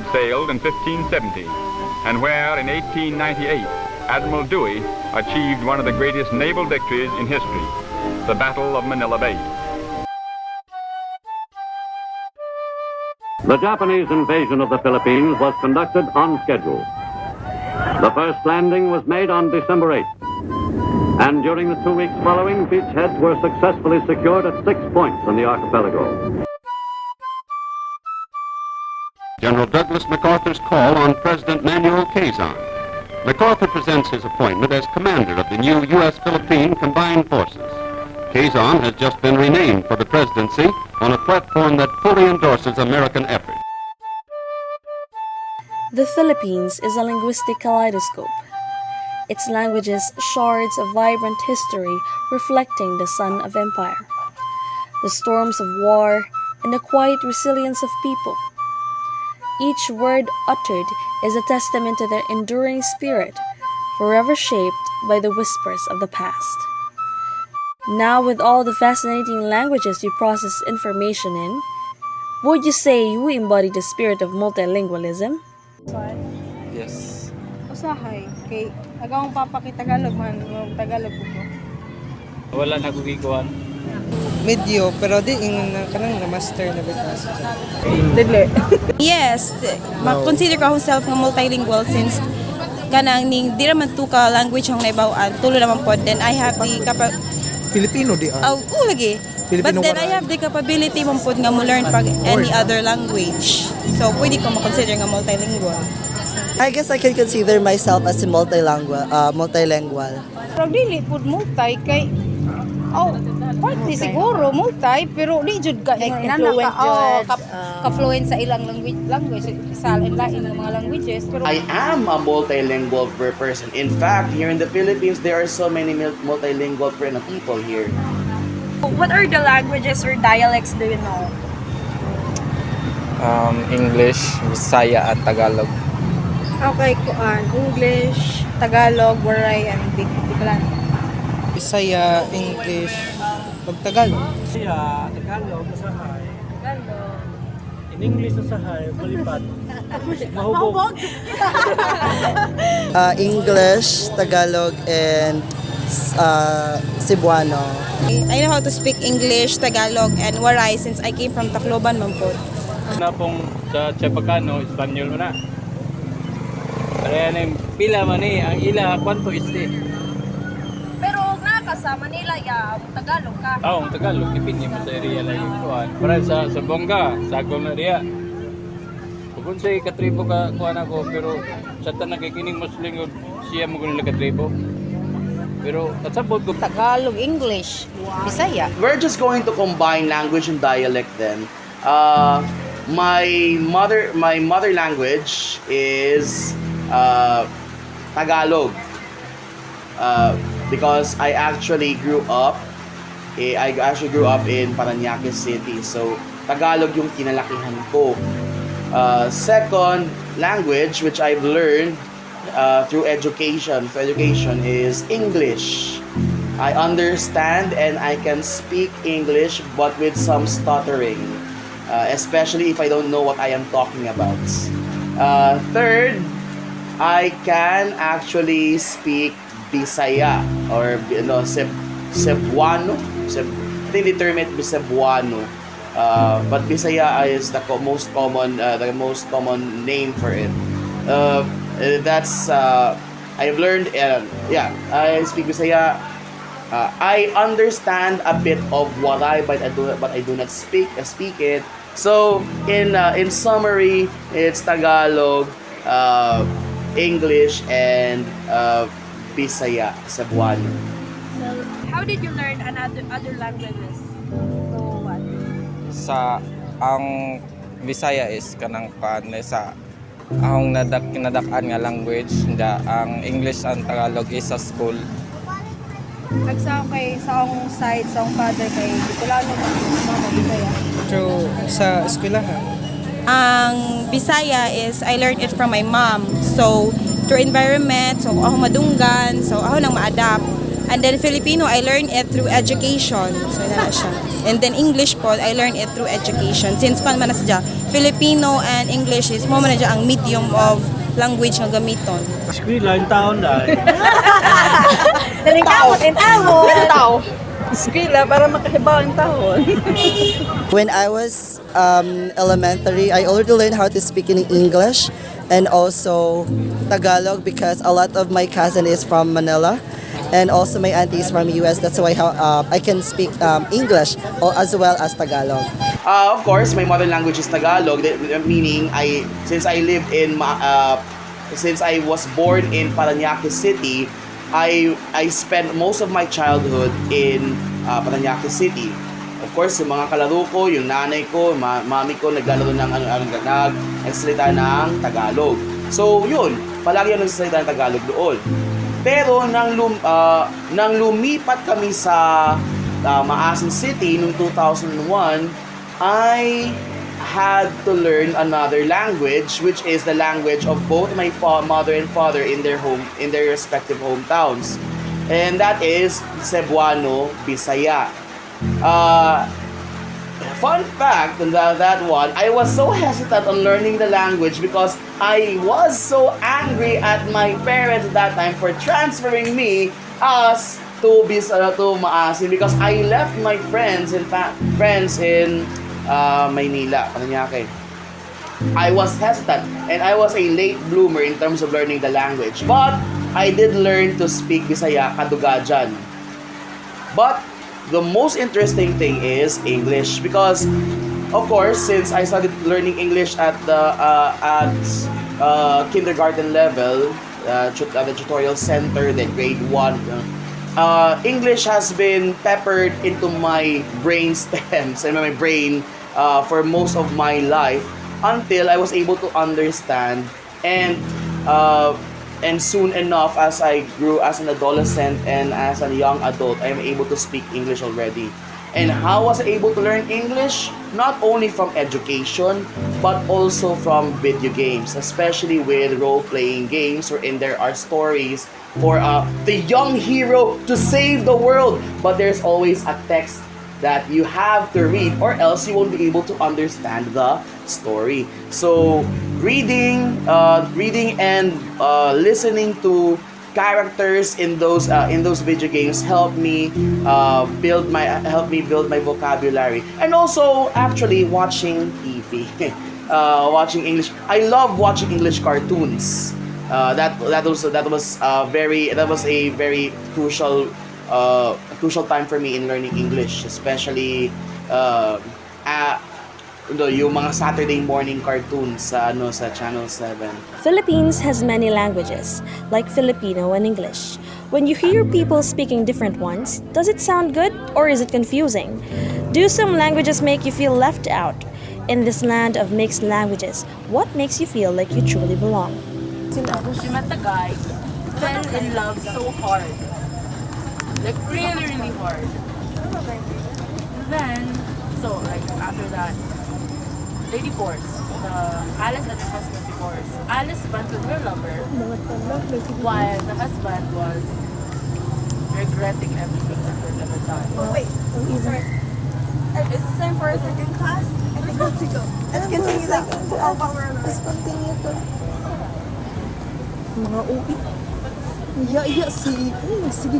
had sailed in 1570, and where in 1898 Admiral Dewey achieved one of the greatest naval victories in history, the Battle of Manila Bay. The Japanese invasion of the Philippines was conducted on schedule. The first landing was made on December 8th, and during the 2 weeks following, beachheads were successfully secured at 6 points in the archipelago. General Douglas MacArthur's call on President Manuel Quezon. MacArthur presents his appointment as commander of the new U.S.-Philippine Combined Forces. Quezon has just been renamed for the presidency on a platform that fully endorses American effort. The Philippines is a linguistic kaleidoscope. Its languages shards of vibrant history reflecting the sun of empire, the storms of war, and the quiet resilience of people. Each word uttered is a testament to their enduring spirit, forever shaped by the whispers of the past. Now, with all the fascinating languages you process information in, would you say you embody the spirit of multilingualism? Yes. Usahay kay agawang papakitagalog man Tagalog ko. Wala na kugikuan. Medyo, pero di kanang na-master na bitas. Dili. Yes, consider ko self nga multilingual since kanang ning di naman to ka language ang naibawaan tulo naman pod, then I have the Filipino di lagi. But then I have the capability man pod nga mo learn pag any other language. So pwede ko ma-consider nga multilingual. I guess I can consider myself as a multilingual. Pero dili pud multi kay parte siguro multi pero di jud ka ka-fluent sa ilang language sa lain ng mga languages pero I am a multilingual person. In fact, here in the Philippines there are so many multilingual people here. what are the languages or dialects do you know? English, Bisaya, at Tagalog. Okay, English, Tagalog, Waray, and Bicolano. Bisaya, English, ug Tagalog. Bisaya, Tagalog, Usahay. Tagalog. In English, Usahay, Malipad. Mahubog. English, Tagalog, and Cebuano. I know how to speak English, Tagalog, and Waray since I came from Tacloban man pod. Na pong sa Chapacano, Espanyol mo na. Kaya na pila man ang ila, kwanto isti. Pero naka sa Manila Tagalog ka. Ang Tagalog, dipindi mo sa area lang yung kuhan. Para sa Bongga, sa akong area. Kung sa'y katribo ka kuhan ako, pero sa tanang kikining Muslim, siya mo kung nila katribo. Pero katsabot ko. Tagalog, English, Bisaya. We're just going to combine language and dialect then. My mother language is Tagalog. Because I actually grew up in Parañaque City. So Tagalog yung kinalakihan ko. Second language which I've learned through education is English. I understand and I can speak English but with some stuttering, especially if I don't know what I am talking about. Third, I can actually speak Bisaya or Cebuano. I think they term it Cebuano. But Bisaya is the most common name for it. That's I've learned. I speak Bisaya. I understand a bit of Waray, but I do not speak it. So in summary, it's Tagalog, English, and Bisaya, Cebuano. So, how did you learn other languages? So what? Sa ang Bisaya is kanang sa akong nadak-an nga language, ang English and Tagalog is sa school. Nagsa kay sa akong side, sa akong father kay Bicolano mga Bisaya. Through sa eskwelahan. Ang Bisaya is I learned it from my mom. So through environment, so ako madunggan, so ako nang ma-adapt. And then Filipino, I learned it through education. So, na siya. And then English po, I learned it through education. Since kung man siya, Filipino and English is mo man na ang medium of language nga gamiton. Eskwela, yung taon na. Eskwela para makahibaw ang tahon. When I was elementary, I already learned how to speak in English and also Tagalog because a lot of my cousin is from Manila and also my auntie is from US. That's why I can speak English as well as Tagalog. Of course, my mother language is Tagalog, meaning since I was born in Parañaque City, I spent most of my childhood in Parañaque City. Of course, yung mga kalaro ko, yung nanay ko, mami ko naglalaro ng nagsalita ng Tagalog. So, yun, palagi yung nagsasalita ng Tagalog doon. Pero nang lumipat kami sa Maasin City noong 2001, I had to learn another language, which is the language of both my mother and father in their respective hometowns, and that is Cebuano Bisaya. Fun fact on that one, I was so hesitant on learning the language because I was so angry at my parents at that time for transferring me to Maasin because I left my friends in Maynila, Parañaque. I was hesitant and I was a late bloomer in terms of learning the language. But I did learn to speak Bisaya Kadugajan. But the most interesting thing is English because, of course, since I started learning English at the kindergarten level, at the tutorial center, then grade 1, English has been peppered into my brain stems and my brain for most of my life until I was able to understand and soon enough as I grew as an adolescent and as a young adult, I am able to speak English already. And how was I able to learn English? Not only from education, but also from video games, especially with role-playing games wherein there are stories for the young hero to save the world. But there's always a text that you have to read or else you won't be able to understand the story. So reading and listening to characters in those video games helped me build my vocabulary, and also actually watching TV, watching English. I love watching English cartoons. That was a very crucial time for me in learning English, especially yung mga Saturday morning cartoons sa Channel 7. Philippines has many languages, like Filipino and English. When you hear people speaking different ones, does it sound good or is it confusing? Do some languages make you feel left out? In this land of mixed languages, what makes you feel like you truly belong? She met the guy, fell in love so hard. Like really hard. Then, after that, they divorced. Alice and her husband divorced. Alice went with her lover, while the husband was regretting everything that was ever done. Wait, it's time for a second class. I think we have to go. Let's continue that. Let's continue to. Mga uwi. Iya sige.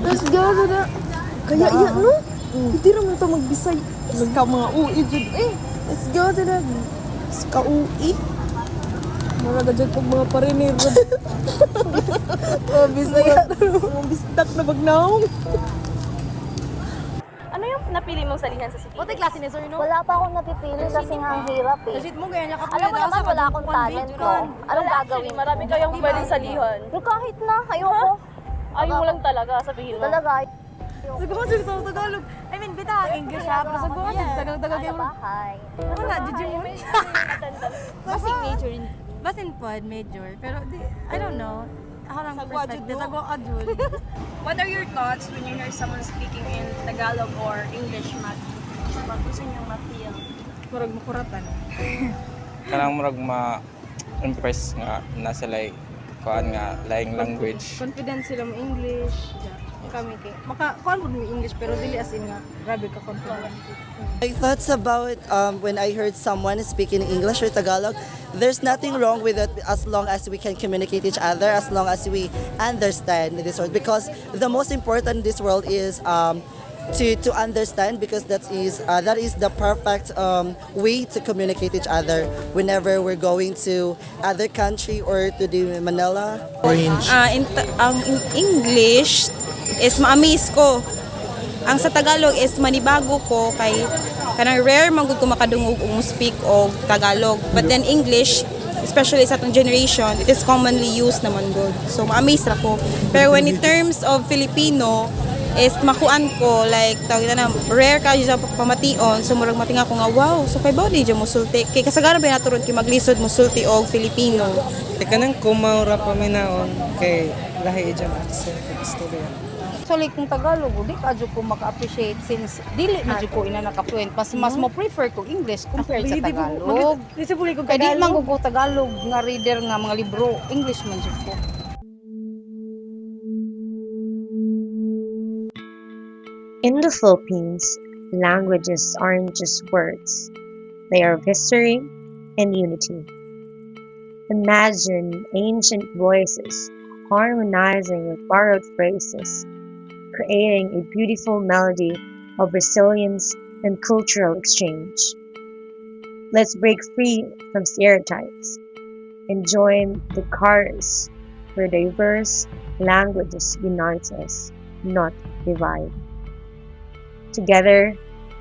Let's go na. Kaya iya no? Hindi ra man ta magbisay. Ka mga uwi jud Let's go to the ska-ui. Mga gadyan pag mga parinir. Bisaya. Mga bisdak na bagnaong. Ano yung napili mong salihan sa city? What klase ni sir, no? Wala pa akong napipili kasi nga ang hirap eh. Kasi mo ganyan ka. Alam mo naman wala akong talent ko. Anong gagawin? Marami kayong pwedeng salihan. Pero kahit na, ayoko. Ayaw mo lang talaga, sabihin mo. Talaga. Siguro sa Tagalog. I mean, bita English ha. Pero siguro Tagalog Sa bahay. wala, did you want? Basing major in basin pod major. Pero I don't know. How lang perspective. Tago adul. What are your thoughts when you hear someone speaking in Tagalog or English, Matt? Gusto niyong ma-feel? Murag makuratan. Kanang murag ma-impress nga na sila kuan nga laing language. Confident sila mo English. Kami kay kuan mo English pero dili as in nga grabe ka confident. My thoughts about when I heard someone speaking English or Tagalog, there's nothing wrong with it as long as we can communicate each other, as long as we understand this world. Because the most important in this world is to understand, because that is the perfect way to communicate each other whenever we're going to other country or to the Manila. Ang English is ma-amaze ko. Ang sa Tagalog is manibago ko kay kanang rare man gud ko makadungog og speak og Tagalog. But then English, especially sa atong generation, it is commonly used naman gud. So ma-amaze ra ko. Pero when in terms of Filipino, is makuan ko like tawag na rare ka sa pamation, so murag matinga ko nga wow, so kay bawdi dyan musulti kay kasagaran ba naturon kay maglisod musulti og Filipino. Kanang kumaura pa minaon kay lahi dyan accent istorya. Actually, kung Tagalog, di ka ko maka-appreciate since dili na ko ina naka-fluent. Mas mo prefer ko English compared sa Tagalog. Kaya di man ko Tagalog nga reader nga mga libro, English man jud ko. In the Philippines, languages aren't just words. They are history and unity. Imagine ancient voices harmonizing with borrowed phrases, creating a beautiful melody of resilience and cultural exchange. Let's break free from stereotypes and join the chorus where diverse languages unite us, not divide. Together,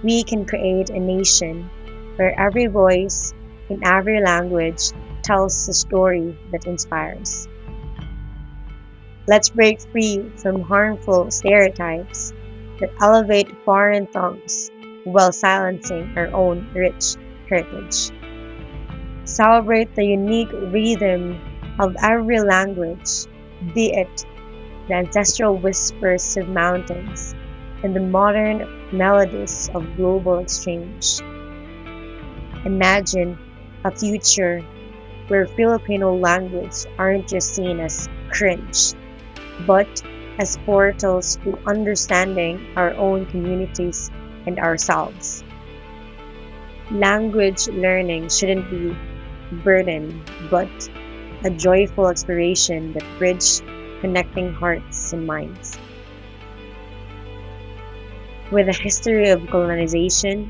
we can create a nation where every voice in every language tells a story that inspires. Let's break free from harmful stereotypes that elevate foreign tongues while silencing our own rich heritage. Celebrate the unique rhythm of every language, be it the ancestral whispers of mountains and the modern melodies of global exchange. Imagine a future where Filipino language aren't just seen as cringe, but as portals to understanding our own communities and ourselves. Language learning shouldn't be a burden, but a joyful exploration that bridges connecting hearts and minds. With a history of colonization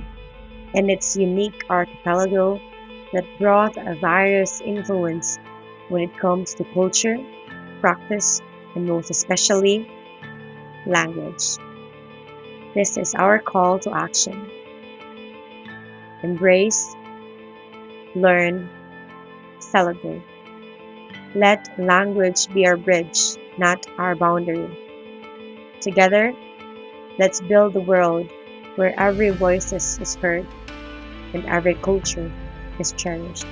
and its unique archipelago that brought a various influence when it comes to culture, practice, and most especially, language. This is our call to action. Embrace, learn, celebrate. Let language be our bridge, not our boundary. Together, let's build a world where every voice is heard and every culture is cherished.